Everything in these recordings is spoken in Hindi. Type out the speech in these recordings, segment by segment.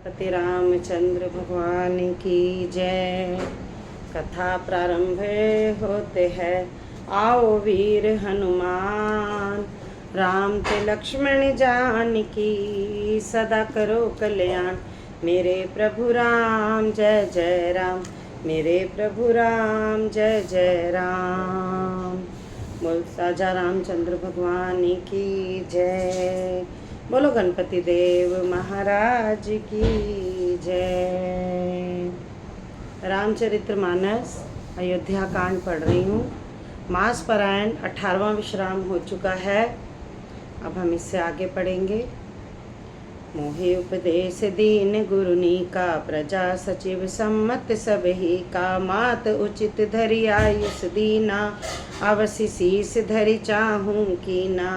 पति रामचंद्र भगवान की जय। कथा प्रारंभ होते हैं। आओ वीर हनुमान, राम ते लक्ष्मण जानकी, सदा करो कल्याण। मेरे प्रभु राम जय जय राम, मेरे प्रभु राम जय जय राम। बोल साजा रामचंद्र भगवान की जय। बोलो गणपति देव महाराज की जय। रामचरितमानस अयोध्या कांड पढ़ रही हूँ। मास पारायण 18वां विश्राम हो चुका है। अब हम इससे आगे पढ़ेंगे। मोहि उपदेश दीन गुरुनी का, प्रजा सचिव सम्मत सब ही का। मात उचित धरि आयुष दीना, अवसि शीस धरि चाहूं की ना।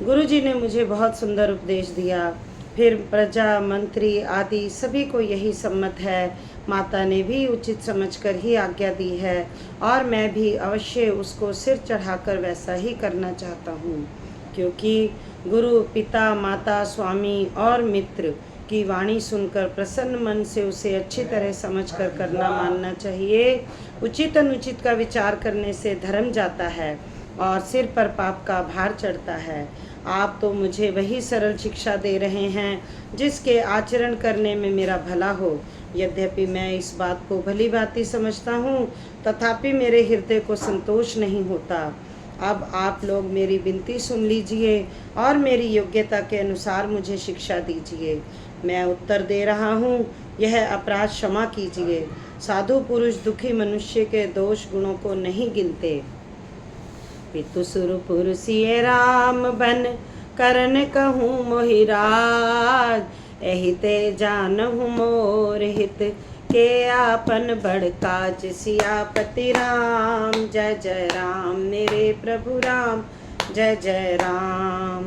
गुरु जी ने मुझे बहुत सुंदर उपदेश दिया। फिर प्रजा मंत्री आदि सभी को यही सम्मत है। माता ने भी उचित समझकर ही आज्ञा दी है और मैं भी अवश्य उसको सिर चढ़ाकर वैसा ही करना चाहता हूँ, क्योंकि गुरु पिता माता स्वामी और मित्र की वाणी सुनकर प्रसन्न मन से उसे अच्छी तरह समझकर करना मानना चाहिए। उचित अनुचित का विचार करने से धर्म जाता है और सिर पर पाप का भार चढ़ता है। आप तो मुझे वही सरल शिक्षा दे रहे हैं जिसके आचरण करने में मेरा भला हो। यद्यपि मैं इस बात को भली भांति समझता हूँ, तथापि मेरे हृदय को संतोष नहीं होता। अब आप लोग मेरी विनती सुन लीजिए और मेरी योग्यता के अनुसार मुझे शिक्षा दीजिए। मैं उत्तर दे रहा हूँ, यह अपराध क्षमा कीजिए। साधु पुरुष दुखी मनुष्य के दोष गुणों को नहीं गिनते। पितु सुरपुर सिय राम बन, करन कहूँ मोहि राज। एहि ते जानहु मोर हित, के आपन बड़ काज। सियापति राम जय जय राम, मेरे प्रभु राम जय जय राम।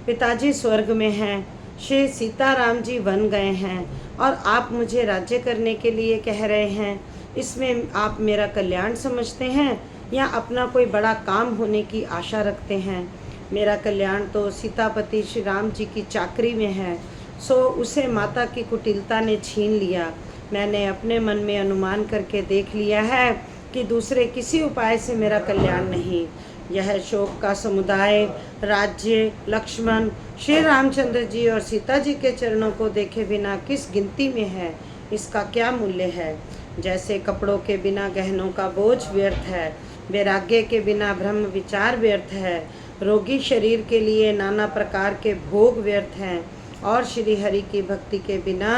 पिताजी स्वर्ग में हैं, श्री सीताराम जी वन गए हैं और आप मुझे राज्य करने के लिए कह रहे हैं। इसमें आप मेरा कल्याण समझते हैं या अपना कोई बड़ा काम होने की आशा रखते हैं? मेरा कल्याण तो सीतापति श्री राम जी की चाकरी में है, सो उसे माता की कुटिलता ने छीन लिया। मैंने अपने मन में अनुमान करके देख लिया है कि दूसरे किसी उपाय से मेरा कल्याण नहीं। यह शोक का समुदाय राज्य लक्ष्मण श्री रामचंद्र जी और सीता जी के चरणों को देखे बिना किस गिनती में है, इसका क्या मूल्य है? जैसे कपड़ों के बिना गहनों का बोझ व्यर्थ है, वैराग्य के बिना ब्रह्म विचार व्यर्थ है, रोगी शरीर के लिए नाना प्रकार के भोग व्यर्थ हैं और श्री हरि की भक्ति के बिना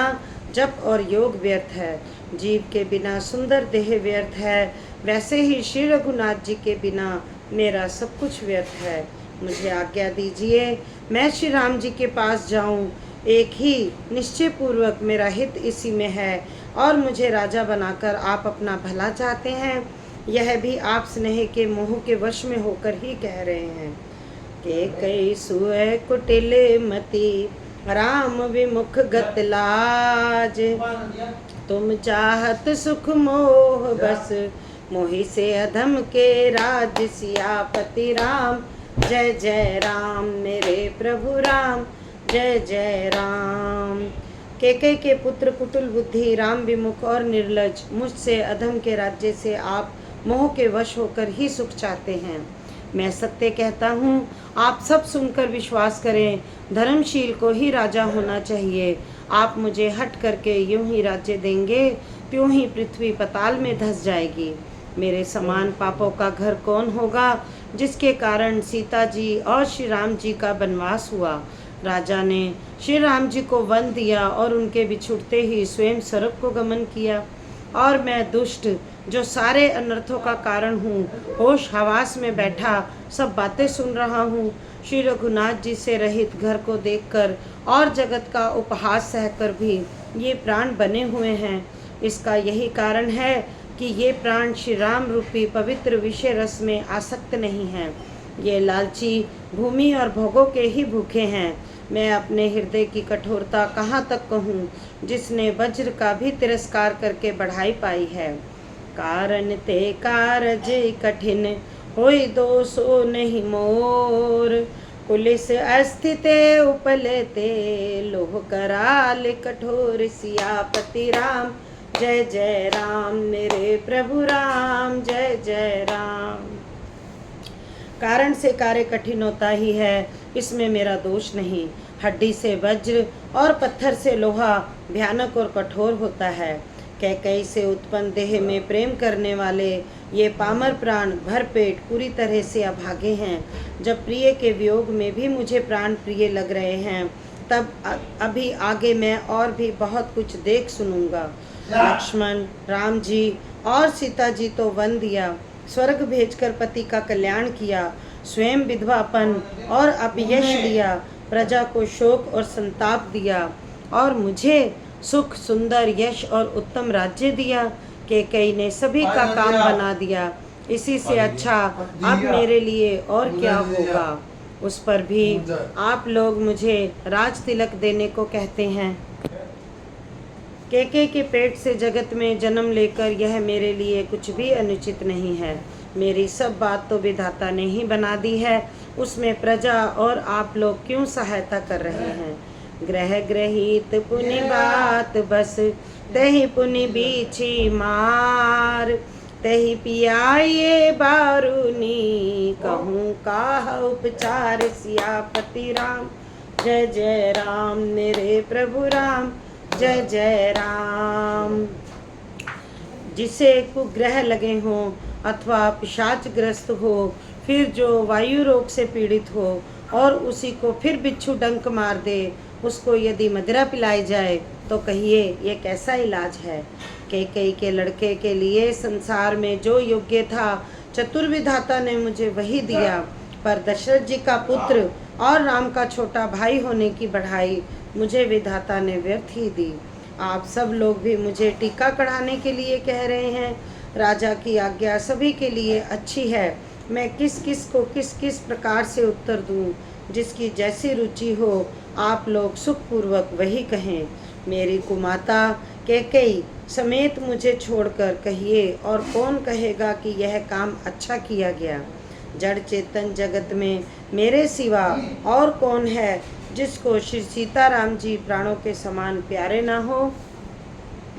जप और योग व्यर्थ है, जीव के बिना सुंदर देह व्यर्थ है, वैसे ही श्री रघुनाथ जी के बिना मेरा सब कुछ व्यर्थ है। मुझे आज्ञा दीजिए, मैं श्री राम जी के पास जाऊं। एक ही निश्चय पूर्वक मेरा हित इसी में है और मुझे राजा बनाकर आप अपना भला चाहते हैं। यह भी आप स्नेह के मोह के वश में होकर ही कह रहे हैं। के कई सुय कुटिल मति, राम विमुख गत लाज। तुम चाहत सुख मोह बस, मोहि से अधम के राज। सियापति राम जय जय राम, मेरे प्रभु राम जय जय राम। केकई के पुत्र कुटिल बुद्धि, राम विमुख और निर्लज, मुझसे अधम के राज्य से आप मोह के वश होकर ही सुख चाहते हैं। मैं सत्य कहता हूँ, आप सब सुनकर विश्वास करें। धर्मशील को ही राजा होना चाहिए। आप मुझे हट करके यूं ही राज्य देंगे, त्यों ही पृथ्वी पताल में धंस जाएगी। मेरे समान पापों का घर कौन होगा, जिसके कारण सीता जी और श्री राम जी का वनवास हुआ। राजा ने श्री राम जी को वन दिया और उनके बिछुड़ते ही स्वयं स्वर्ग को गमन किया। और मैं दुष्ट, जो सारे अनर्थों का कारण हूँ, होश हवास में बैठा सब बातें सुन रहा हूँ। श्री रघुनाथ जी से रहित घर को देखकर और जगत का उपहास सहकर भी ये प्राण बने हुए हैं। इसका यही कारण है कि ये प्राण श्री राम रूपी पवित्र विषय रस में आसक्त नहीं हैं। ये लालची भूमि और भोगों के ही भूखे हैं। मैं अपने हृदय की कठोरता कहाँ तक कहूँ, जिसने वज्र का भी तिरस्कार करके बढ़ाई पाई है। कारण ते कारज कठिन, होई दोषो नहीं मोर। पुलिस अस्थिते उपलते लोह कराल कठोर सियापति राम। जय जय राम मेरे प्रभु राम, जय जय राम। कारण से कार्य कठिन होता ही है, इसमें मेरा दोष नहीं। हड्डी से वज्र और पत्थर से लोहा भयानक और कठोर होता है। कैकई से उत्पन्न देह में प्रेम करने वाले ये पामर प्राण भरपेट पूरी तरह से अभागे हैं। जब प्रिय के वियोग में भी मुझे प्राण प्रिय लग रहे हैं, तब अभी आगे मैं और भी बहुत कुछ देख सुनूंगा। लक्ष्मण, राम जी और सीता जी तो वन दिया, स्वर्ग भेजकर पति का कल्याण किया, स्वयं विधवापन और अपयश दिया, प्रजा को शोक और संताप दिया, और मुझे सुख, सुंदर यश और उत्तम राज्य दिया। कैकेयी ने सभी का काम बना दिया। इसी से अच्छा अब मेरे लिए और क्या होगा। उस पर भी आप लोग मुझे राज तिलक देने को कहते हैं। कैकेयी के पेट से जगत में जन्म लेकर यह मेरे लिए कुछ भी अनुचित नहीं है। मेरी सब बात तो विधाता ने ही बना दी है, उसमें प्रजा और आप लोग क्यों सहायता कर रहे हैं। ग्रह ग्रहित पुनि बात बस, तही पुनि बीछी मार, तही पियाये बारूनी, कहूँ काह उपचार सियापति राम। जय जय राम मेरे प्रभु राम, जय जय राम। जिसे कुग्रह लगे हों अथवा पिशाचग्रस्त हो, फिर जो वायु रोग से पीड़ित हो और उसी को फिर बिच्छू डंक मार दे, उसको यदि मदिरा पिलाई जाए तो कहिए ये कैसा इलाज है। कैकेयी के लड़के के लिए संसार में जो योग्य था, चतुर्विधाता ने मुझे वही दिया, पर दशरथ जी का पुत्र और राम का छोटा भाई होने की बढ़ाई मुझे विधाता ने व्यर्थ ही दी। आप सब लोग भी मुझे टीका कढ़ाने के लिए कह रहे हैं। राजा की आज्ञा सभी के लिए अच्छी है। मैं किस किस को किस किस प्रकार से उत्तर दूं, जिसकी जैसी रुचि हो आप लोग सुखपूर्वक वही कहें। मेरी कुमाता कैकेयी समेत मुझे छोड़कर कहिए, और कौन कहेगा कि यह काम अच्छा किया गया। जड़ चेतन जगत में मेरे सिवा और कौन है जिसको श्री सीताराम जी प्राणों के समान प्यारे ना हो।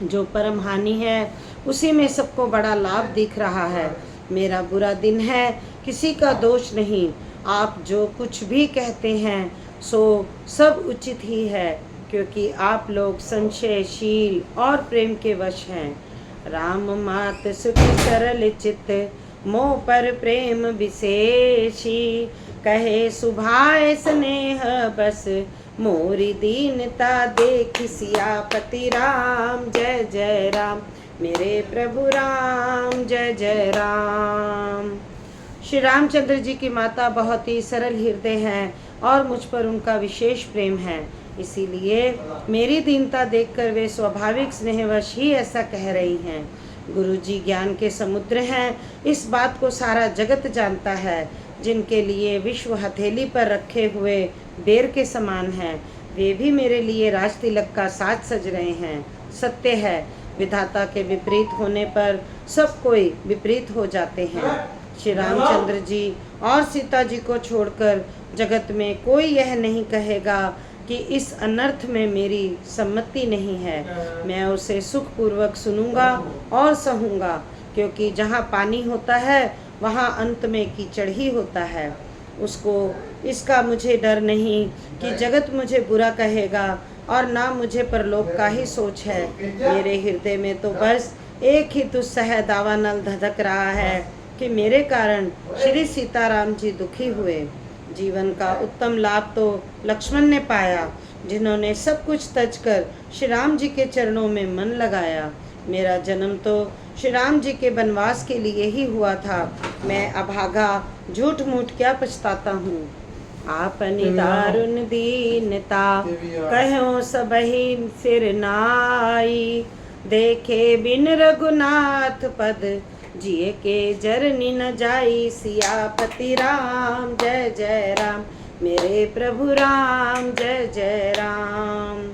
जो परम हानि है उसी में सबको बड़ा लाभ दिख रहा है। मेरा बुरा दिन है, किसी का दोष नहीं। आप जो कुछ भी कहते हैं सो सब उचित ही है, क्योंकि आप लोग संशयशील और प्रेम के वश हैं। राम मात सुखी सरल चित्त, मोह पर प्रेम विशेषी, कहे सुभाए स्नेह बस, मोरी दीनता देख सियापति राम। जय जय राम मेरे प्रभु राम, जय जय राम। श्री रामचंद्र जी की माता बहुत ही सरल हृदय हैं और मुझ पर उनका विशेष प्रेम है। इसीलिए मेरी दीनता देखकर वे स्वाभाविक स्नेहवश ही ऐसा कह रही हैं। गुरु जी ज्ञान के समुद्र हैं, इस बात को सारा जगत जानता है। जिनके लिए विश्व हथेली पर रखे हुए बेर के समान हैं, वे भी मेरे लिए राज तिलक का साज सज रहे हैं। सत्य है, विधाता के विपरीत होने पर सब कोई विपरीत हो जाते हैं। श्री रामचंद्र जी और सीता जी को छोड़कर जगत में कोई यह नहीं कहेगा कि इस अनर्थ में मेरी सम्मति नहीं है। मैं उसे सुखपूर्वक सुनूंगा और सहूंगा, क्योंकि जहाँ पानी होता है वहाँ अंत में कीचड़ ही होता है। उसको इसका मुझे डर नहीं कि जगत मुझे बुरा कहेगा, और ना मुझे परलोक का ही सोच है। मेरे हृदय में तो बस एक ही दुस्सह दावानल धधक रहा है कि मेरे कारण श्री सीताराम जी दुखी हुए। जीवन का उत्तम लाभ तो लक्ष्मण ने पाया, जिन्होंने सब कुछ तज कर श्री राम जी के चरणों में मन लगाया। मेरा जन्म तो श्री राम जी के वनवास के लिए ही हुआ था। मैं अभागा झूठ मूठ क्या पछताता हूँ। आपनी दारुण दीनता कहो सबहि सिर नाई, देखे बिन रघुनाथ पद, जिए के जरनी न जाई सियापति राम। जय जय राम मेरे प्रभु राम, जय जय राम।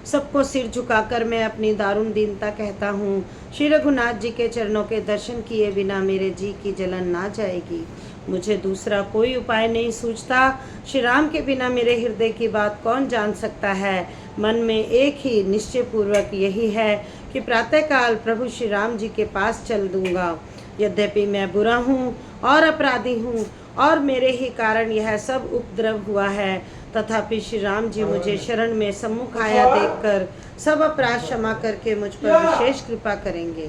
सबको सिर झुकाकर मैं अपनी दारुण दीनता कहता हूँ। श्री रघुनाथ जी के चरणों के दर्शन किए बिना मेरे जी की जलन ना जाएगी। मुझे दूसरा कोई उपाय नहीं सूझता। श्री राम के बिना मेरे हृदय की बात कौन जान सकता है। मन में एक ही निश्चय पूर्वक यही है कि प्रातःकाल प्रभु श्री राम जी के पास चल दूंगा। यद्यपि मैं बुरा हूँ और अपराधी हूँ और मेरे ही कारण यह सब उपद्रव हुआ है, तथापि श्री राम जी मुझे शरण में सम्मुख आया देखकर सब अपराध क्षमा करके मुझ पर विशेष कृपा करेंगे।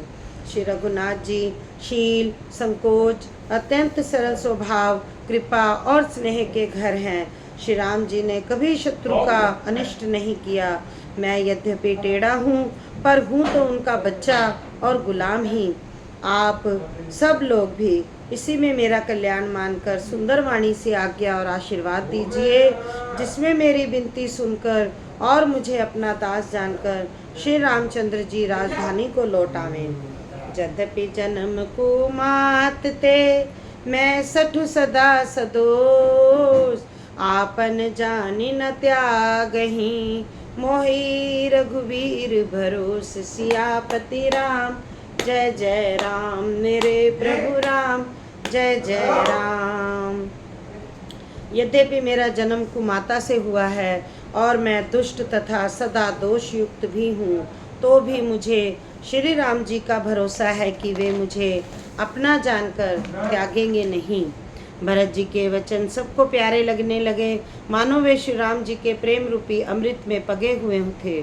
श्री रघुनाथ जी शील, संकोच, अत्यंत सरल स्वभाव, कृपा और स्नेह के घर हैं। श्री राम जी ने कभी शत्रु का अनिष्ट नहीं किया। मैं यद्यपि टेढ़ा हूँ पर हूँ तो उनका बच्चा और गुलाम ही। आप सब लोग भी इसी में मेरा कल्याण मानकर सुंदर वाणी से आज्ञा और आशीर्वाद दीजिए, जिसमें मेरी विनती सुनकर और मुझे अपना दास जानकर श्री रामचंद्र जी राजधानी को लौटावें। यद्यपि जन्म को मात ते मैं सठु सदा सदोष, आपन जानि न त्यागहि मोहि रघुवीर भरोस। सियापति राम जय जय राम, मेरे प्रभु राम जय जय राम। यद्यपि मेरा जन्म कुमाता से हुआ है और मैं दुष्ट तथा सदा दोष युक्त भी हूँ, तो भी मुझे श्री राम जी का भरोसा है कि वे मुझे अपना जानकर त्यागेंगे नहीं। भरत जी के वचन सबको प्यारे लगने लगे, मानो वे श्री राम जी के प्रेम रूपी अमृत में पगे हुए थे।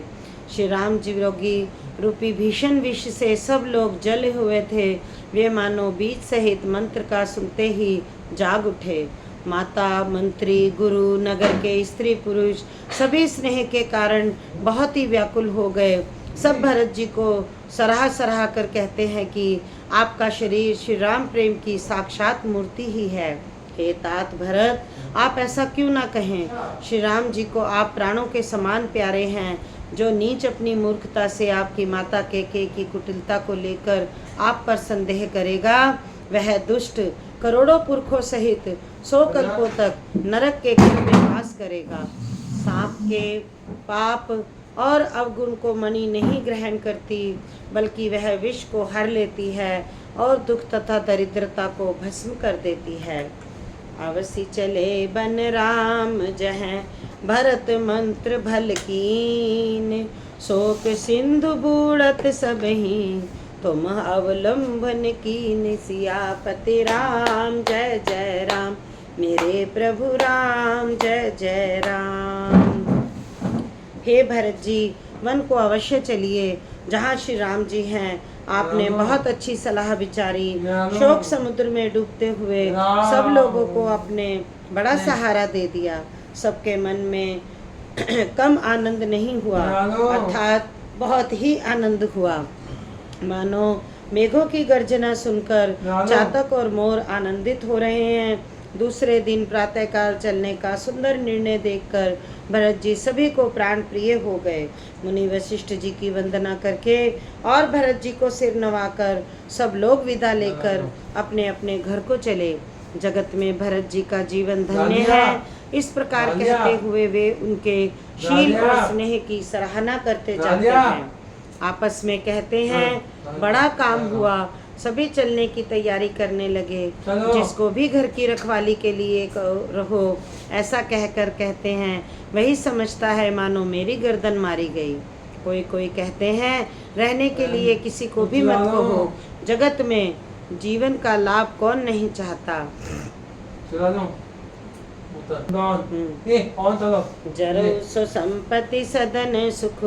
श्री राम जी रोगी रूपी भीषण विष से सब लोग जले हुए थे। वे मानो बीज सहित मंत्र का सुनते ही जाग उठे। माता, मंत्री, गुरु, नगर के स्त्री पुरुष सभी स्नेह के कारण बहुत ही व्याकुल हो गए। सब भरत जी को सराह कर कहते हैं कि आपका शरीर श्री राम प्रेम की साक्षात मूर्ति ही है। हे तात भरत, आप ऐसा क्यों ना कहें। श्री राम जी को आप प्राणों के समान प्यारे हैं। जो नीच अपनी मूर्खता से आपकी माता केके की कुटिलता को लेकर आप पर संदेह करेगा, वह दुष्ट करोड़ों पुरखों सहित 100 कल्पों तक नरक के घर में वास करेगा। सांप के पाप और अवगुण को मणि नहीं ग्रहण करती, बल्कि वह विष को हर लेती है और दुख तथा दरिद्रता को भस्म कर देती है। अवसि चले बन राम जहाँ भरत मंत्र भल कीन, शोक सिंधु बूढ़त सबहि तुम अवलंबन कीन। सियापति राम जय जय राम, मेरे प्रभु राम जय जय राम। हे भरत जी, वन को अवश्य चलिए जहाँ श्री राम जी हैं। आपने बहुत अच्छी सलाह विचारी। शोक समुद्र में डूबते हुए सब लोगों को आपने बड़ा सहारा दे दिया। सबके मन में कम आनंद नहीं हुआ, अर्थात बहुत ही आनंद हुआ। मानो मेघों की गर्जना सुनकर चातक और मोर आनंदित हो रहे हैं। दूसरे दिन प्रातःकाल चलने का सुंदर निर्णय देखकर भरत जी सभी को प्राण प्रिय हो गए। मुनि वशिष्ठ जी की वंदना करके और भरत जी को सिर नवाकर सब लोग विदा लेकर अपने अपने घर को चले। जगत में भरत जी का जीवन धन्य है, इस प्रकार कहते हुए वे उनके शील और स्नेह की सराहना करते जाते हैं। आपस में कहते हैं, बड़ा काम हुआ। सभी चलने की तैयारी करने लगे। जिसको भी घर की रखवाली के लिए रहो ऐसा कहकर कहते हैं, वही समझता है मानो मेरी गर्दन मारी गई। कोई कहते हैं, रहने के लिए किसी को भी मत कहो। जगत में जीवन का लाभ कौन नहीं चाहता। जरो सो संपत्ति सदन सुख,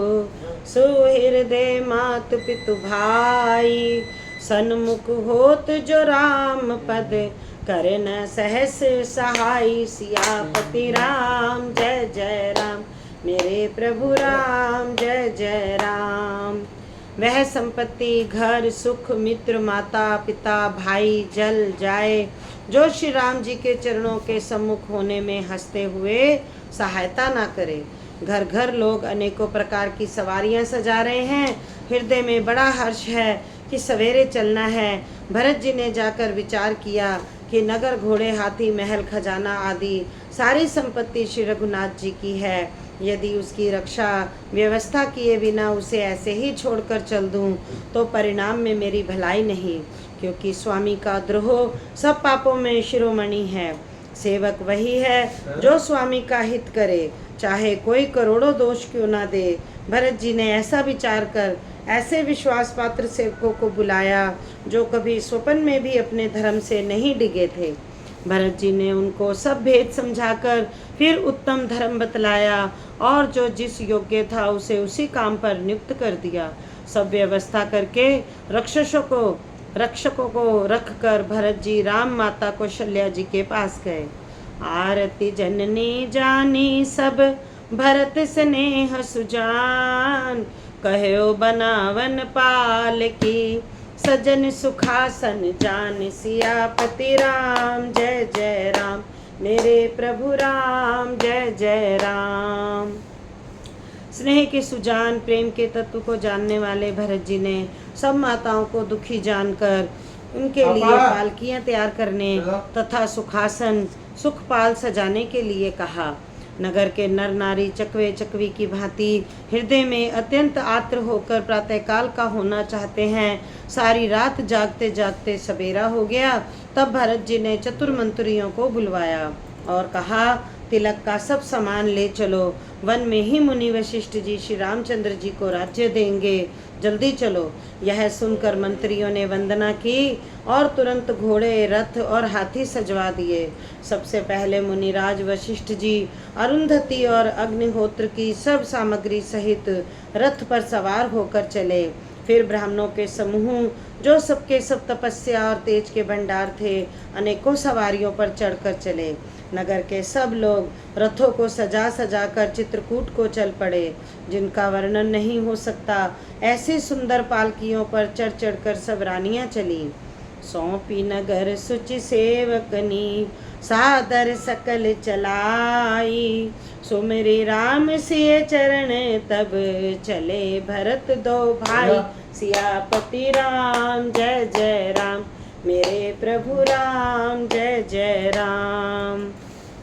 सुहृदय मात पितु भाई। सन्मुख होत जो राम पद, कर न सहस सहाय। सियापति राम जय जय राम, मेरे प्रभु राम जय जय राम। वह संपत्ति, घर, सुख, मित्र, माता पिता, भाई जल जाए जो श्री राम जी के चरणों के सम्मुख होने में हंसते हुए सहायता ना करे। घर घर लोग अनेकों प्रकार की सवारियां सजा रहे हैं। हृदय में बड़ा हर्ष है कि सवेरे चलना है। भरत जी ने जाकर विचार किया कि नगर, घोड़े, हाथी, महल, खजाना आदि सारी संपत्ति श्री रघुनाथ जी की है। यदि उसकी रक्षा व्यवस्था किए बिना उसे ऐसे ही छोड़कर चल दूं तो परिणाम में मेरी भलाई नहीं, क्योंकि स्वामी का द्रोह सब पापों में शिरोमणि है। सेवक वही है जो स्वामी का हित करे, चाहे कोई करोड़ों दोष क्यों ना दे। भरत जी ने ऐसा विचार कर ऐसे विश्वास पात्र सेवकों को बुलाया जो कभी स्वप्न में भी अपने धर्म से नहीं डिगे थे। भरत जी ने उनको सब भेद समझाकर फिर उत्तम धर्म बतलाया और जो जिस योग्य था उसे उसी काम पर नियुक्त कर दिया। सब व्यवस्था करके रक्षकों को रखकर भरत जी राम माता कौशल्या जी के पास गए। आरती जननी जानी सब भरत स्नेह सुजान, कहो बनावन पाल की सजन सुखासन जान। सियापति राम जय जय राम, मेरे प्रभु राम जय जय राम। स्नेह के सुजान प्रेम के तत्व को जानने वाले भरत जी ने सब माताओं को दुखी जानकर उनके लिए पालकियां तैयार करने तथा सुखासन सुखपाल सजाने के लिए कहा। नगर के नर नारी चकवे चकवी की भांति हृदय में अत्यंत आत्र होकर प्रातःकाल का होना चाहते हैं। सारी रात जागते जागते सवेरा हो गया। तब भरत जी ने चतुर मंत्रियों को बुलवाया और कहा, तिलक का सब सामान ले चलो, वन में ही मुनि वशिष्ठ जी श्री रामचंद्र जी को राज्य देंगे, जल्दी चलो। यह सुनकर मंत्रियों ने वंदना की और तुरंत घोड़े रथ और हाथी सजवा दिए। सबसे पहले मुनिराज वशिष्ठ जी अरुंधति और अग्निहोत्र की सब सामग्री सहित रथ पर सवार होकर चले। फिर ब्राह्मणों के समूह जो सबके सब तपस्या और तेज के भंडार थे अनेकों सवारियों पर चढ़कर चले। नगर के सब लोग रथों को सजा सजा कर चित्रकूट को चल पड़े, जिनका वर्णन नहीं हो सकता। ऐसी सुंदर पालकियों पर चढ़ चढ़कर सब रानियां चली। सौंपी नगर सुचि सेवकनी, सादर सकल चलाई। सुमिरि राम सिय चरण तब चले भरत दो भाई। सियापति राम जय जय राम, मेरे प्रभु राम जय जय राम।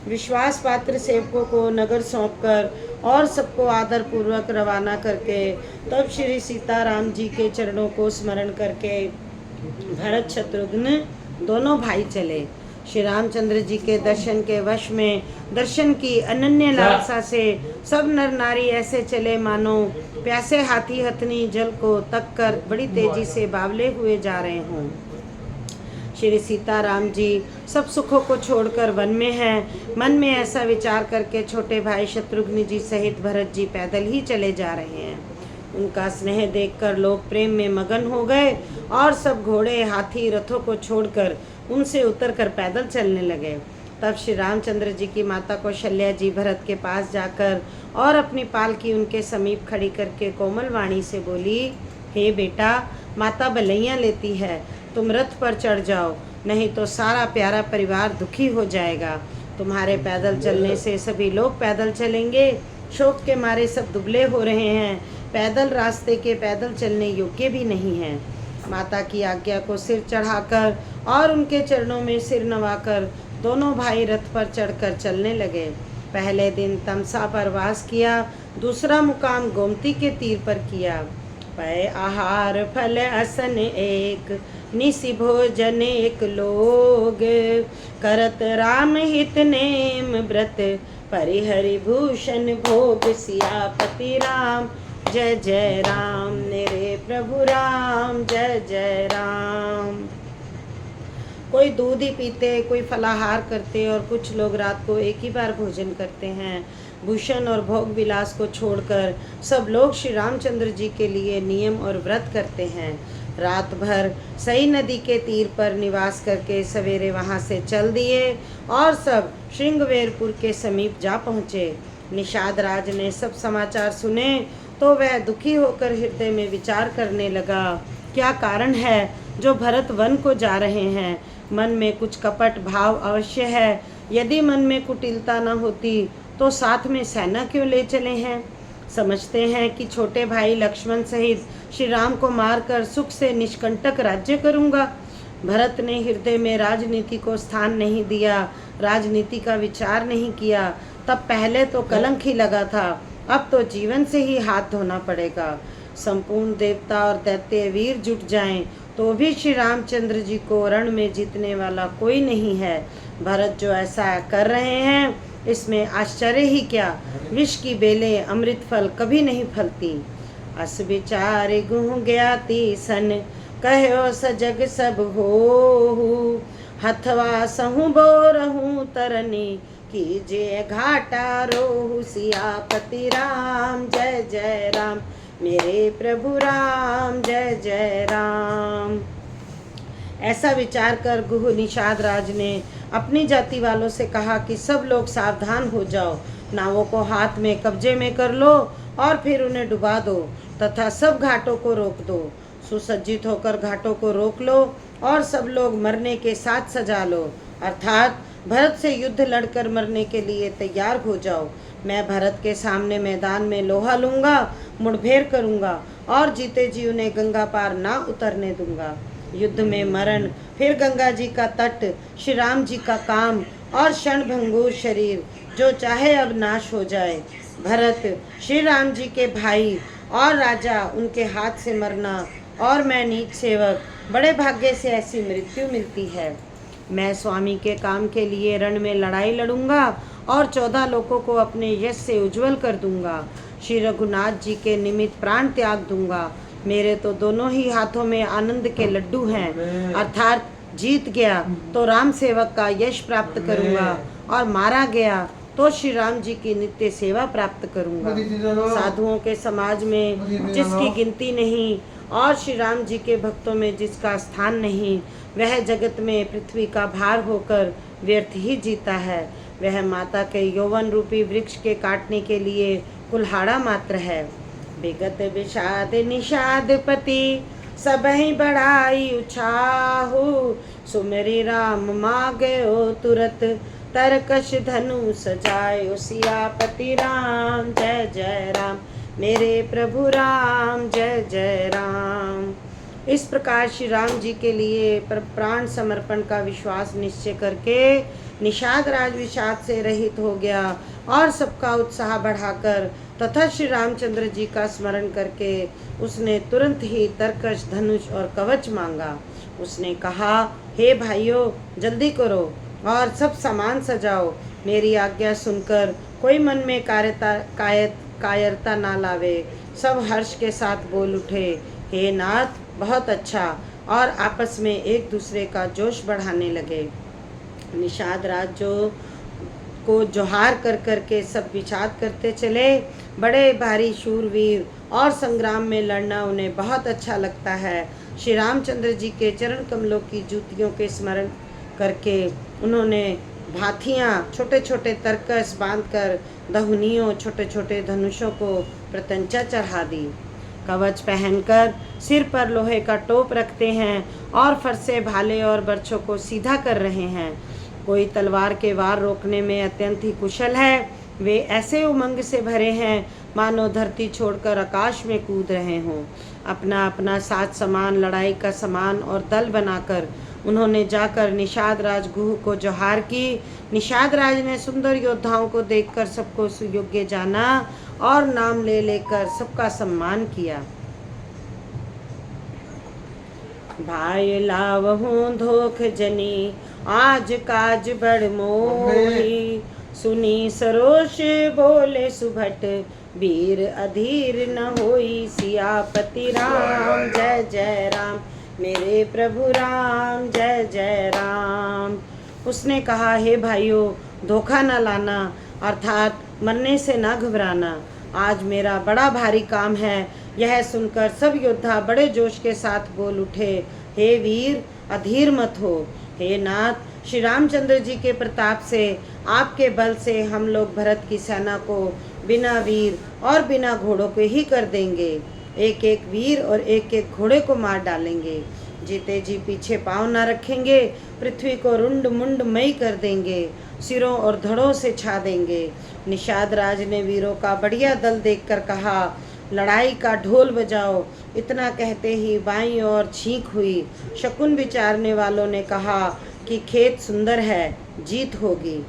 विश्वास पात्र सेवकों को नगर सौंपकर और सबको आदर पूर्वक रवाना करके तब श्री सीताराम जी के चरणों को स्मरण करके भरत शत्रुघ्न दोनों भाई चले। श्री रामचंद्र जी के दर्शन के वश में दर्शन की अनन्य लालसा से सब नर नारी ऐसे चले मानो प्यासे हाथी हथनी जल को तक कर बड़ी तेजी से बावले हुए जा रहे हों। श्री सीताराम जी सब सुखों को छोड़कर वन में हैं। मन में ऐसा विचार करके छोटे भाई शत्रुघ्न जी सहित भरत जी पैदल ही चले जा रहे हैं। उनका स्नेह देखकर लोग प्रेम में मगन हो गए और सब घोड़े हाथी रथों को छोड़कर उनसे उतरकर पैदल चलने लगे। तब श्री रामचंद्र जी की माता कौशल्या जी भरत के पास जाकर और अपनी पालकी उनके समीप खड़ी करके कोमल वाणी से बोली, हे बेटा, माता बलैयां लेती है, तुम रथ पर चढ़ जाओ, नहीं तो सारा प्यारा परिवार दुखी हो जाएगा। तुम्हारे पैदल चलने से सभी लोग पैदल चलेंगे। शोक के मारे सब दुबले हो रहे हैं, पैदल रास्ते के पैदल चलने योग्य भी नहीं है। माता की आज्ञा को सिर चढ़ाकर और उनके चरणों में सिर नवाकर दोनों भाई रथ पर चढ़कर चलने लगे। पहले दिन तमसा पर वास किया, दूसरा मुकाम गोमती के तीर पर किया। पय आहार फल असन एक, निसि भोजन एक लोग। करत राम हित नेम व्रत, परिहरि भूषण भोग। सियापति राम जय जय राम, मेरे प्रभु राम जय जय राम। कोई दूध ही पीते, कोई फलाहार करते और कुछ लोग रात को एक ही बार भोजन करते हैं। भूषण और भोग विलास को छोड़कर सब लोग श्री रामचंद्र जी के लिए नियम और व्रत करते हैं। रात भर सई नदी के तीर पर निवास करके सवेरे वहां से चल दिए और सब श्रृंगवेरपुर के समीप जा पहुँचे। निषाद राज ने सब समाचार सुने तो वह दुखी होकर हृदय में विचार करने लगा, क्या कारण है जो भरत वन को जा रहे हैं। मन में कुछ कपट भाव अवश्य है। यदि मन में कुटिलता न होती तो साथ में सेना क्यों ले चले हैं। समझते हैं कि छोटे भाई लक्ष्मण सहित श्री राम को मारकर सुख से निष्कंटक राज्य करूंगा। भरत ने हृदय में राजनीति को स्थान नहीं दिया। राजनीति का विचार नहीं किया, तब पहले तो कलंक ही लगा था, अब तो जीवन से ही हाथ धोना पड़ेगा। संपूर्ण देवता और दैत्य वीर जुट जाएं तो भी श्री रामचंद्र जी को रण में जीतने वाला कोई नहीं है। भरत जो ऐसा कर रहे हैं, इसमें आश्चर्य ही क्या। विष की बेलें अमृत फल कभी नहीं फलती। अस विचार गुह ज्ञाति सन, कहो सजग सब हो। हथवा सहु बोरहु तरनी, कीजिए घाटा रोहु। सियापति राम जय जय राम, मेरे प्रभु राम जय जय राम। ऐसा विचार कर गुह निषाद राज ने अपनी जाति वालों से कहा कि सब लोग सावधान हो जाओ, नावों को हाथ में कब्जे में कर लो और फिर उन्हें डुबा दो तथा सब घाटों को रोक दो। सुसज्जित होकर घाटों को रोक लो और सब लोग मरने के साथ सजा लो, अर्थात भरत से युद्ध लड़कर मरने के लिए तैयार हो जाओ। मैं भरत के सामने मैदान में लोहा लूंगा, मुठभेड़ करूंगा और जीते जी उन्हें गंगा पार ना उतरने दूंगा। युद्ध में मरण, फिर गंगा जी का तट, श्री राम जी का काम और क्षणभंगुर शरीर, जो चाहे अब नाश हो जाए। भरत श्री राम जी के भाई और राजा, उनके हाथ से मरना और मैं नीच सेवक, बड़े भाग्य से ऐसी मृत्यु मिलती है। मैं स्वामी के काम के लिए रण में लड़ाई लड़ूंगा और 14 लोगों को अपने यश से उज्जवल कर दूंगा। श्री रघुनाथ जी के निमित्त प्राण त्याग दूंगा। मेरे तो दोनों ही हाथों में आनंद के लड्डू हैं, अर्थात जीत गया तो राम सेवक का यश प्राप्त करूंगा और मारा गया तो श्री राम जी की नित्य सेवा प्राप्त करूंगा। साधुओं के समाज में जिसकी गिनती नहीं और श्री राम जी के भक्तों में जिसका स्थान नहीं, वह जगत में पृथ्वी का भार होकर व्यर्थ ही जीता है। वह माता के यौवन रूपी वृक्ष के काटने के लिए कुल्हाड़ा मात्र है। विगत विषाद निषाद पति, सबहि बढ़ाई उछाहु। सुमिरि राम मांगयो तुरत, तरकश धनु सजायो। सियापति राम जय जय राम, मेरे प्रभु राम जय जय राम। इस प्रकार श्री राम जी के लिए प्राण समर्पण का विश्वास निश्चय करके निषाद राज विषाद से रहित हो गया और सबका उत्साह बढ़ाकर तथा श्री रामचंद्र जी का स्मरण करके उसने तुरंत ही तरकश, धनुष और कवच मांगा। उसने कहा, हे भाइयों, जल्दी करो और सब सामान सजाओ। मेरी आज्ञा सुनकर कोई मन में कायरता ना लावे। सब हर्ष के साथ बोल उठे, हे नाथ, बहुत अच्छा, और आपस में एक दूसरे का जोश बढ़ाने लगे। निषाद राज को जोहार कर करके सब विषाद करते चले। बड़े भारी शूरवीर और संग्राम में लड़ना उन्हें बहुत अच्छा लगता है। श्री रामचंद्र जी के चरण कमलों की जूतियों के स्मरण करके उन्होंने भाथियाँ, छोटे छोटे तरकस बांधकर दहुनियों, छोटे छोटे धनुषों को प्रत्यंचा चढ़ा दी। कवच पहनकर सिर पर लोहे का टोप रखते हैं और फरसे, भाले और बर्छों को सीधा कर रहे हैं। कोई तलवार के वार रोकने में अत्यंत ही कुशल है। वे ऐसे उमंग से भरे हैं मानो धरती छोड़कर आकाश में कूद रहे हों। अपना अपना साथ समान, लड़ाई का सामान और दल बनाकर उन्होंने जाकर निषाद राज गुह को जोहार की। निषाद राज ने सुंदर योद्धाओं को देखकर सबको सुयोग्य जाना और नाम ले लेकर सबका सम्मान किया। भाई लावहूँ धोख जनी, आज काज बड़ मोही। सुनी सरोष बोले सुभट, वीर अधीर न होई। सियापति राम जय जय राम, मेरे प्रभु राम जय जय राम। उसने कहा, हे भाइयों, धोखा न लाना, अर्थात मरने से न घबराना। आज मेरा बड़ा भारी काम है। यह सुनकर सब योद्धा बड़े जोश के साथ बोल उठे, हे वीर, अधीर मत हो। हे नाथ, श्री रामचंद्र जी के प्रताप से, आपके बल से हम लोग भरत की सेना को बिना वीर और बिना घोड़ों के ही कर देंगे। एक एक वीर और एक एक घोड़े को मार डालेंगे। जीते जी पीछे पाँव न रखेंगे। पृथ्वी को रुंड मुंड मई कर देंगे। सिरों और धड़ों से छा देंगे। निषाद राज ने वीरों का बढ़िया दल देखकर कहा, लड़ाई का ढोल बजाओ। इतना कहते ही बाईं ओर छींक हुई। शकुन विचारने वालों ने कहा, कि खेत सुंदर है, जीत होगी।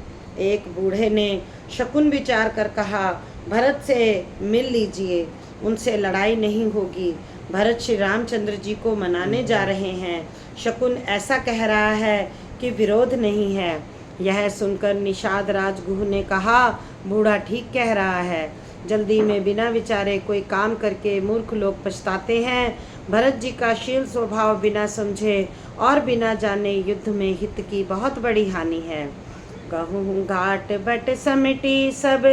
एक बूढ़े ने शकुन विचार कर कहा, भरत से मिल लीजिए, उनसे लड़ाई नहीं होगी। भरत श्री रामचंद्र जी को मनाने जा रहे हैं। शकुन ऐसा कह रहा है कि विरोध नहीं है। यह सुनकर निषाद राजगुह ने कहा, बूढ़ा ठीक कह रहा है। जल्दी में बिना विचारे कोई काम करके मूर्ख लोग पछताते हैं। भरत जी का शील स्वभाव बिना समझे और बिना जाने युद्ध में हित की बहुत बड़ी हानि है। कहूँ घाट बट समिटी सब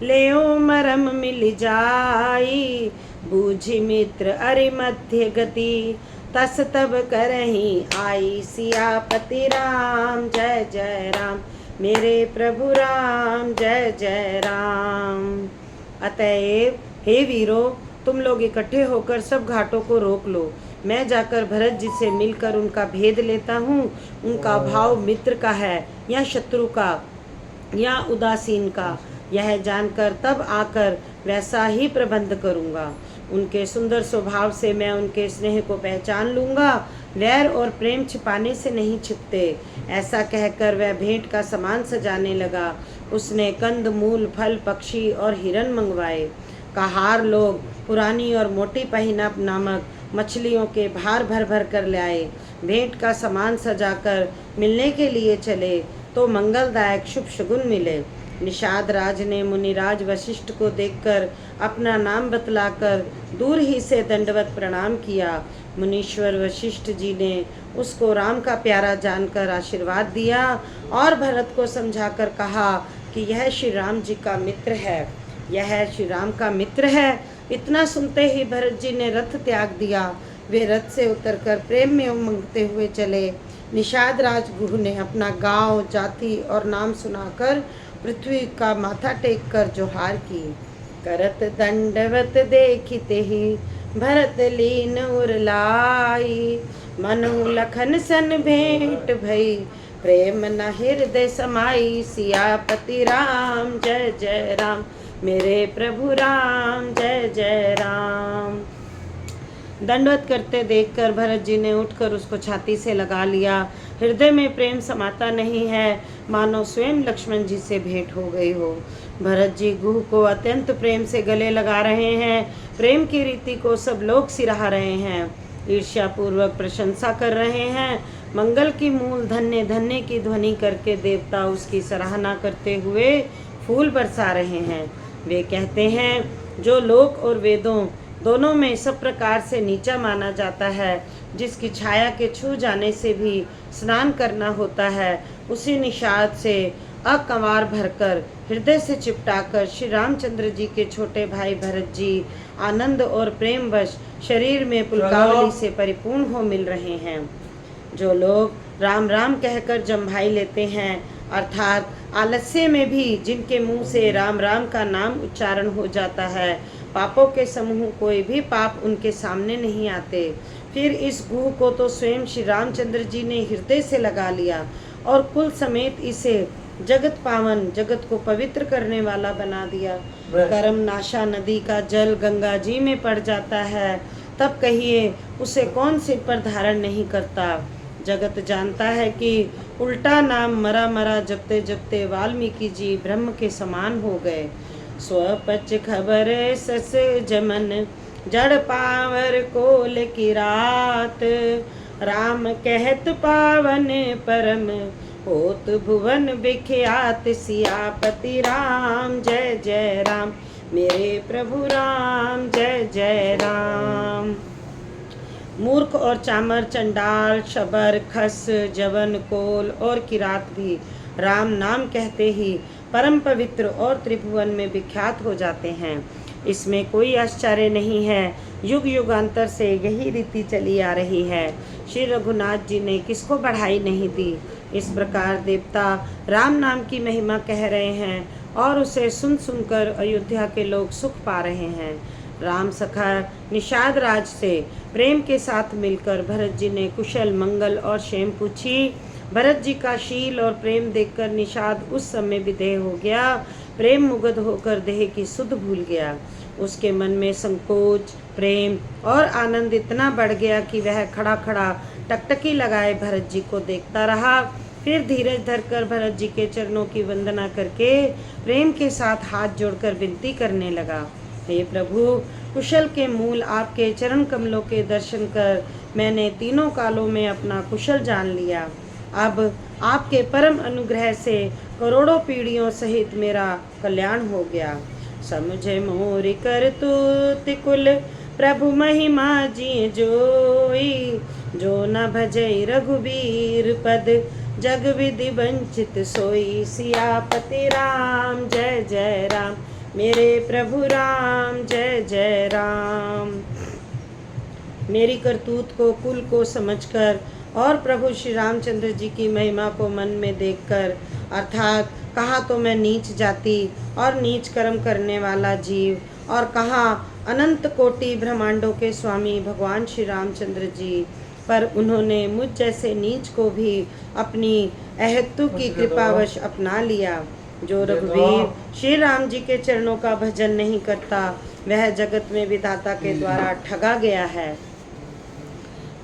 लेओ मरम मिल जाई, बूझी मित्र अरि मध्य गति, तस तब करही आई। सियापति राम जय जय राम, मेरे प्रभु राम जय जय राम। अतएव हे वीरों, तुम लोग इकट्ठे होकर सब घाटों को रोक लो। मैं जाकर भरत जी से मिलकर उनका भेद लेता हूँ। उनका भाव मित्र का है या शत्रु का या उदासीन का, यह जानकर तब आकर वैसा ही प्रबंध करूँगा। उनके सुंदर स्वभाव से मैं उनके स्नेह को पहचान लूँगा। वैर और प्रेम छिपाने से नहीं छिपते। ऐसा कहकर वह भेंट का सामान सजाने लगा। उसने कंद मूल फल पक्षी और हिरन मंगवाए। कहार लोग पुरानी और मोटी पहिना नामक मछलियों के भार भर भर कर लाए। भेंट का सामान सजाकर मिलने के लिए चले तो मंगलदायक शुभ शगुन मिले। निषाद राज ने मुनिराज वशिष्ठ को देखकर अपना नाम बतलाकर दूर ही से दंडवत प्रणाम किया। मुनीश्वर वशिष्ठ जी ने उसको राम का प्यारा जानकर आशीर्वाद दिया और भरत को समझाकर कहा कि यह श्री राम जी का मित्र है, यह श्री राम का मित्र है। इतना सुनते ही भरत जी ने रथ त्याग दिया। वे रथ से उतरकर प्रेम में उमंगते हुए चले। निषाद राजगुह ने अपना गांव, जाति और नाम सुनाकर पृथ्वी का माथा टेक कर जोहार की। करत दंडवत देखते ही भरत लीन उरलाई, मनु लखन सन भेंट भई, प्रेम न हृदय समाई। सियापति राम जय जय राम, मेरे प्रभु राम जय जय राम। दंडवत करते देखकर भरत जी ने उठकर उसको छाती से लगा लिया। हृदय में प्रेम समाता नहीं है, मानो स्वयं लक्ष्मण जी से भेंट हो गई हो। भरत जी गुह को अत्यंत प्रेम से गले लगा रहे हैं। प्रेम की रीति को सब लोग सिराह रहे हैं, ईर्ष्या पूर्वक प्रशंसा कर रहे हैं। मंगल की मूल धन्य धन्य की ध्वनि करके देवता उसकी सराहना करते हुए फूल बरसा रहे हैं। वे कहते हैं, जो लोक और वेदों दोनों में सब प्रकार से नीचा माना जाता है, जिसकी छाया के छू जाने से भी स्नान करना होता है, उसी निषाद से अकंवार भरकर हृदय से चिपटाकर श्री रामचंद्र जी के छोटे भाई भरत जी आनंद और प्रेमवश शरीर में पुलकावली से परिपूर्ण हो मिल रहे हैं। जो लोग राम राम कहकर जम्भाई लेते हैं, अर्थात आलस्य में भी जिनके मुंह से राम राम का नाम उच्चारण हो जाता है, पापों के समूह कोई भी पाप उनके सामने नहीं आते। फिर इस गुह को तो स्वयं श्री रामचंद्र जी ने हृदय से लगा लिया और कुल समेत इसे जगत पावन, जगत को पवित्र करने वाला बना दिया। कर्म नाशा नदी का जल गंगा जी में पड़ जाता है, तब कहिए उसे कौन सिर पर धारण नहीं करता। जगत जानता है कि उल्टा नाम मरा मरा जपते जपते वाल्मीकि जी ब्रह्म के समान हो गए। स्वपच खबर सस जमन, जड़ पावर कोल की रात, राम कहत पावन परम, होत भुवन विख्यात। सियापति राम जय जय राम, मेरे प्रभु राम जय जय राम। मूर्ख और चामर, चंडाल, शबर, खस, जवन, कोल और किरात भी राम नाम कहते ही परम पवित्र और त्रिभुवन में विख्यात हो जाते हैं। इसमें कोई आश्चर्य नहीं है, युग युगांतर से यही रीति चली आ रही है। श्री रघुनाथ जी ने किसको बढ़ाई नहीं दी। इस प्रकार देवता राम नाम की महिमा कह रहे हैं और उसे सुन सुनकर अयोध्या के लोग सुख पा रहे हैं। राम सखा निषाद राज से प्रेम के साथ मिलकर भरत जी ने कुशल मंगल और क्षेम पूछी। भरत जी का शील और प्रेम देखकर निषाद उस समय विदेह हो गया। प्रेम मुग्ध होकर देह की सुध भूल गया। उसके मन में संकोच, प्रेम और आनंद इतना बढ़ गया कि वह खड़ा खड़ा टकटकी लगाए भरत जी को देखता रहा। फिर धीरज धरकर भरत जी के चरणों की वंदना करके प्रेम के साथ हाथ जोड़कर विनती करने लगा, हे प्रभु, कुशल के मूल आपके चरण कमलों के दर्शन कर मैंने तीनों कालों में अपना कुशल जान लिया। अब आपके परम अनुग्रह से करोड़ों पीढ़ियों सहित मेरा कल्याण हो गया। समझे मोरि करतूत कुल प्रभु महिमा जी जोई, जो न भजई रघुबीर पद जग विधि वंचित सोई। सियापति राम जय जय राम, मेरे प्रभु राम जय जय राम। मेरी करतूत को कुल को समझकर और प्रभु श्री रामचंद्र जी की महिमा को मन में देखकर, अर्थात कहाँ तो मैं नीच जाति और नीच कर्म करने वाला जीव, और कहाँ अनंत कोटि ब्रह्मांडों के स्वामी भगवान श्री रामचंद्र जी, पर उन्होंने मुझ जैसे नीच को भी अपनी अहेतु की कृपावश अपना लिया। जो रघुवीर श्री राम जी के चरणों का भजन नहीं करता वह जगत में विधाता के द्वारा ठगा गया है।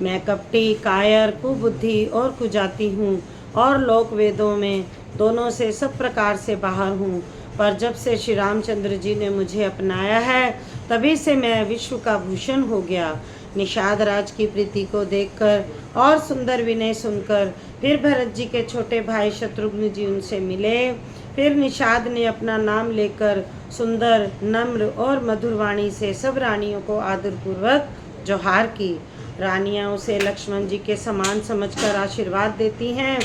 मैं कपटी, कायर, कुबुद्धि और कुजाति हूँ और लोक वेदों में दोनों से सब प्रकार से बाहर हूँ, पर जब से श्री रामचंद्र जी ने मुझे अपनाया है तभी से मैं विश्व का भूषण हो गया। निषाद राज की प्रीति को देखकर और सुंदर विनय सुनकर फिर भरत जी के छोटे भाई शत्रुघ्न जी उनसे मिले। फिर निषाद ने अपना नाम लेकर सुंदर, नम्र और मधुर वाणी से सब रानियों को आदरपूर्वक जोहार की। रानियां उसे लक्ष्मण जी के समान समझकर आशीर्वाद देती हैं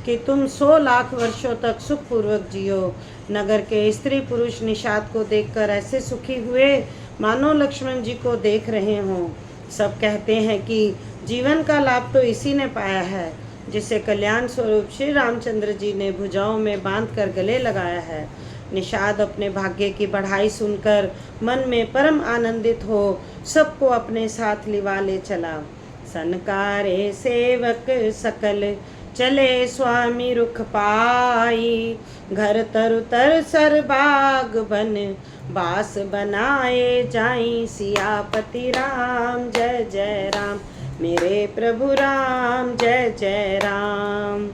कि तुम 100 लाख वर्षों तक सुखपूर्वक जियो। नगर के स्त्री पुरुष निषाद को देखकर ऐसे सुखी हुए मानो लक्ष्मण जी को देख रहे हों। सब कहते हैं कि जीवन का लाभ तो इसी ने पाया है जिसे कल्याण स्वरूप श्री रामचंद्र जी ने भुजाओं में बांधकर गले लगाया है। निषाद अपने भाग्य की बढ़ाई सुनकर मन में परम आनंदित हो सबको अपने साथ लिवा ले चला। सनकारे सेवक सकल चले स्वामी रुख पाई, घर तरु तर सर बाग बन बास बनाए जाई। सियापति राम जय जय राम, मेरे प्रभु राम जय जय राम।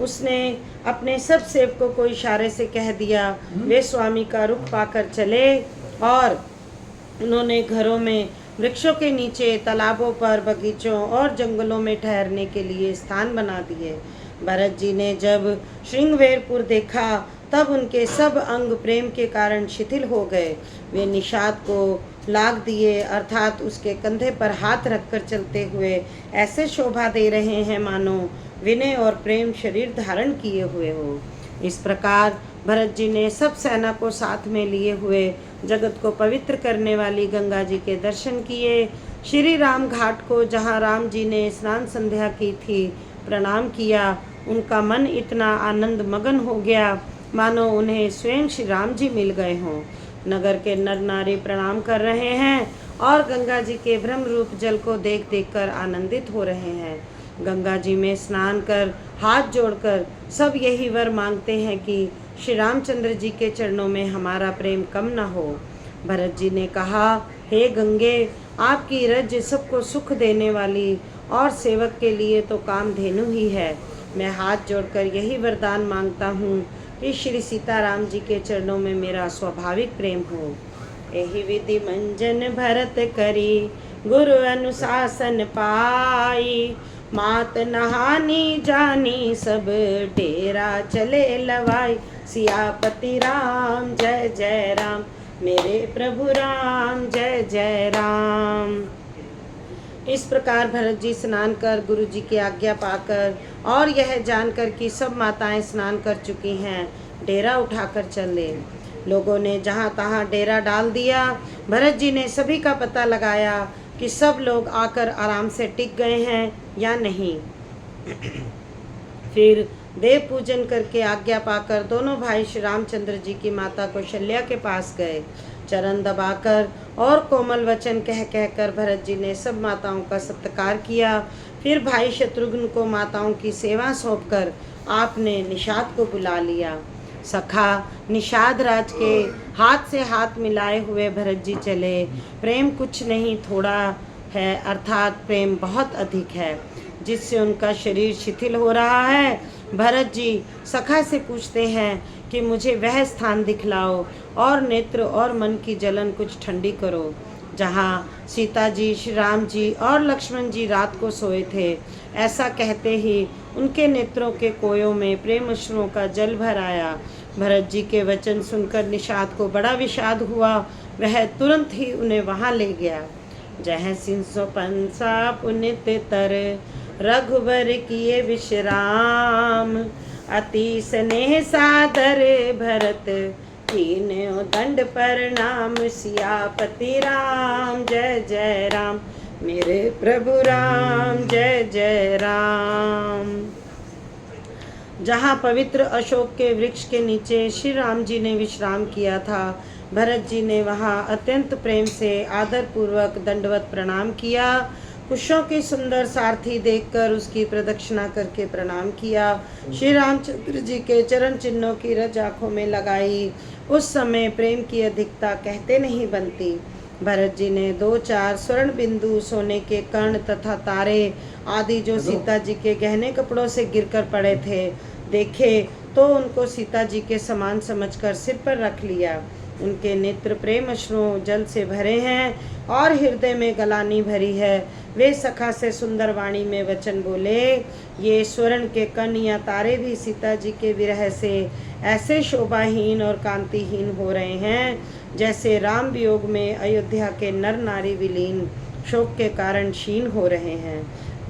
उसने अपने सब सेवकों को इशारे से कह दिया। वे स्वामी का रुख पाकर चले और उन्होंने घरों में, वृक्षों के नीचे, तालाबों पर, बगीचों और जंगलों में ठहरने के लिए स्थान बना दिए। भरत जी ने जब श्रृंगवेरपुर देखा तब उनके सब अंग प्रेम के कारण शिथिल हो गए। वे निषाद को लाग दिए, अर्थात उसके कंधे पर हाथ रखकर चलते हुए ऐसे शोभा दे रहे हैं मानो विनय और प्रेम शरीर धारण किए हुए हो। इस प्रकार भरत जी ने सब सेना को साथ में लिए हुए जगत को पवित्र करने वाली गंगा जी के दर्शन किए। श्री राम घाट को, जहाँ राम जी ने स्नान संध्या की थी, प्रणाम किया। उनका मन इतना आनंद मगन हो गया मानो उन्हें स्वयं श्री राम जी मिल गए हों। नगर के नर नारी प्रणाम कर रहे हैं और गंगा जी के ब्रह्म रूप जल को देख देख कर आनंदित हो रहे हैं। गंगा जी में स्नान कर हाथ जोड़कर सब यही वर मांगते हैं कि श्री रामचंद्र जी के चरणों में हमारा प्रेम कम न हो। भरत जी ने कहा, हे गंगे, आपकी रज सबको सुख देने वाली और सेवक के लिए तो कामधेनु ही है। मैं हाथ जोड़कर यही वरदान मांगता हूँ कि श्री सीताराम जी के चरणों में मेरा स्वाभाविक प्रेम हो। यही विधि मंजन भरत करी, गुरु अनुशासन पाई। मात नहानी जानी सब डेरा चले लवाई। सियापति राम जय जय राम, मेरे प्रभु राम जय जय राम। इस प्रकार भरत जी स्नान कर गुरु जी की आज्ञा पाकर और यह जानकर कि सब माताएं स्नान कर चुकी हैं, डेरा उठाकर चले। लोगों ने जहाँ तहाँ डेरा डाल दिया। भरत जी ने सभी का पता लगाया कि सब लोग आकर आराम से टिक गए हैं या नहीं। फिर देव पूजन करके आज्ञा पाकर दोनों भाई श्री रामचंद्र जी की माता कौशल्या के पास गए। चरण दबाकर और कोमल वचन कह कहकर भरत जी ने सब माताओं का सत्कार किया। फिर भाई शत्रुघ्न को माताओं की सेवा सौंपकर आपने निषाद को बुला लिया। सखा निषाद राज के हाथ से हाथ मिलाए हुए भरत जी चले। प्रेम कुछ नहीं थोड़ा है, अर्थात प्रेम बहुत अधिक है, जिससे उनका शरीर शिथिल हो रहा है भरत जी सखा से पूछते हैं कि मुझे वह स्थान दिखलाओ और नेत्र और मन की जलन कुछ ठंडी करो जहाँ सीता जी, श्री राम जी और लक्ष्मण जी रात को सोए थे। ऐसा कहते ही उनके नेत्रों के कोयों में प्रेम अश्रुओं का जल भर आया। भरत जी के वचन सुनकर निषाद को बड़ा विषाद हुआ। वह तुरंत ही उन्हें वहां ले गया। जह सिंसो पंसा पुनित तर रघुबर किए विश्राम, अति स्नेह सादर भरत कीन्यो दंड प्रणाम। सियापति राम जय जय राम, मेरे प्रभु राम जय जय राम। जहाँ पवित्र अशोक के वृक्ष के नीचे श्री राम जी ने विश्राम किया था, भरत जी ने वहाँ अत्यंत प्रेम से आदर पूर्वक दंडवत प्रणाम किया। कुशों के सुंदर सारथी देखकर उसकी प्रदक्षिणा करके प्रणाम किया। श्री रामचंद्र जी के चरण चिन्हों की रज आँखों में लगाई। उस समय प्रेम की अधिकता कहते नहीं बनती। भरत जी ने 2-4 स्वर्ण बिंदु, सोने के कर्ण तथा तारे आदि जो सीता जी के गहने कपड़ों से गिरकर पड़े थे देखे तो उनको सीता जी के समान समझकर सिर पर रख लिया। उनके नेत्र प्रेम अश्रुओं जल से भरे हैं और हृदय में गलानी भरी है। वे सखा से सुंदर वाणी में वचन बोले, ये स्वर्ण के कण या तारे भी सीता जी के विरह से ऐसे शोभाहीन और कांतिहीन हो रहे हैं जैसे राम वियोग में अयोध्या के नर नारी विलीन शोक के कारण क्षीण हो रहे हैं।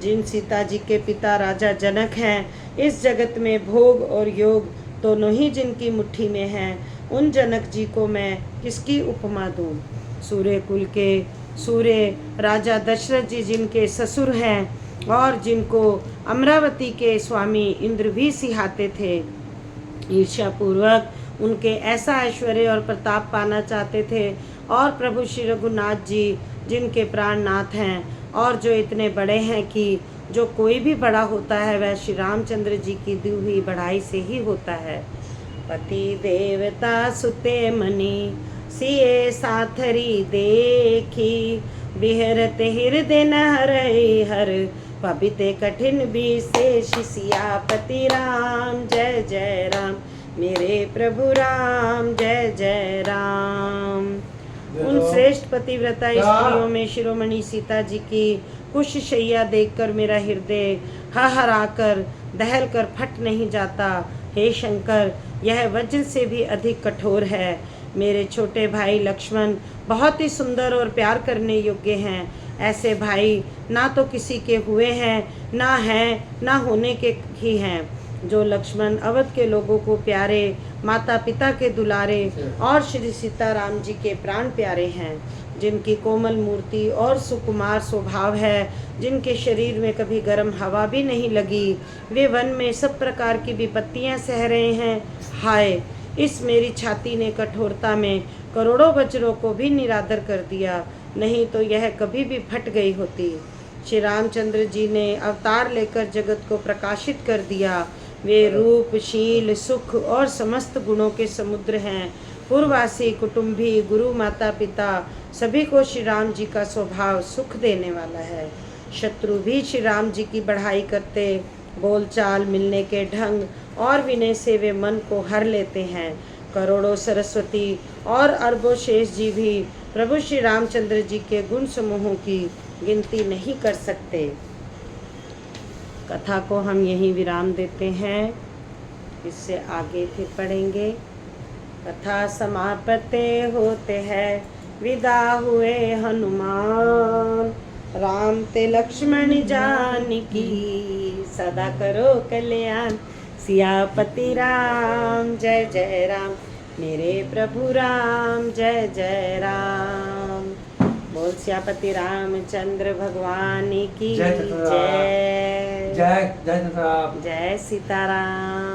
जिन सीता जी के पिता राजा जनक हैं, इस जगत में भोग और योग दोनों ही जिनकी मुट्ठी में हैं, उन जनक जी को मैं किसकी उपमा दूं। सूर्य कुल के सूर्य राजा दशरथ जी जिनके ससुर हैं और जिनको अमरावती के स्वामी इंद्र भी सिहाते थे, ईर्ष्यापूर्वक उनके ऐसा ऐश्वर्य और प्रताप पाना चाहते थे, और प्रभु श्री रघुनाथ जी जिनके प्राणनाथ हैं और जो इतने बड़े हैं कि जो कोई भी बड़ा होता है वह श्री रामचंद्र जी की दी हुई बढ़ाई से ही होता है। पति देवता सुते मणि सिए साथरी देखी, बिहरत हृदय न हरई हर पबिते कठिन विशेष। सियापति राम जय जय राम, मेरे प्रभु राम जय जय राम। उन श्रेष्ठ पतिव्रता स्त्रियों में शिरोमणि सीता जी की कुश शैया देखकर मेरा हृदय हहराकर दहल कर फट नहीं जाता। हे शंकर, यह वज्र से भी अधिक कठोर है। मेरे छोटे भाई लक्ष्मण बहुत ही सुंदर और प्यार करने योग्य हैं। ऐसे भाई ना तो किसी के हुए हैं, ना हैं, ना होने के ही हैं। जो लक्ष्मण अवध के लोगों को प्यारे, माता पिता के दुलारे और श्री सीताराम जी के प्राण प्यारे हैं, जिनकी कोमल मूर्ति और सुकुमार स्वभाव है, जिनके शरीर में कभी गर्म हवा भी नहीं लगी, वे वन में सब प्रकार की विपत्तियां सह रहे हैं। हाय, इस मेरी छाती ने कठोरता में करोड़ों वज्रों को भी निरादर कर दिया, नहीं तो यह कभी भी फट गई होती। श्री रामचंद्र जी ने अवतार लेकर जगत को प्रकाशित कर दिया। वे रूप, शील, सुख और समस्त गुणों के समुद्र हैं। पूर्ववासी, कुटुंबी, गुरु, माता पिता सभी को श्री राम जी का स्वभाव सुख देने वाला है। शत्रु भी श्री राम जी की बढ़ाई करते, बोलचाल, मिलने के ढंग और विनय से वे मन को हर लेते हैं। करोड़ों सरस्वती और अरबों शेष जी भी प्रभु श्री रामचंद्र जी के गुण समूहों की गिनती नहीं कर सकते। कथा को हम यहीं विराम देते हैं, इससे आगे फिर पढ़ेंगे। कथा समापते होते हैं, विदा हुए हनुमान, राम ते लक्ष्मण जानकी, सदा करो कल्याण। सियापति राम जय जय राम, मेरे प्रभु राम जय जय राम। बोल सियापति रामचंद्र भगवान की जय। जय जय सीताराम।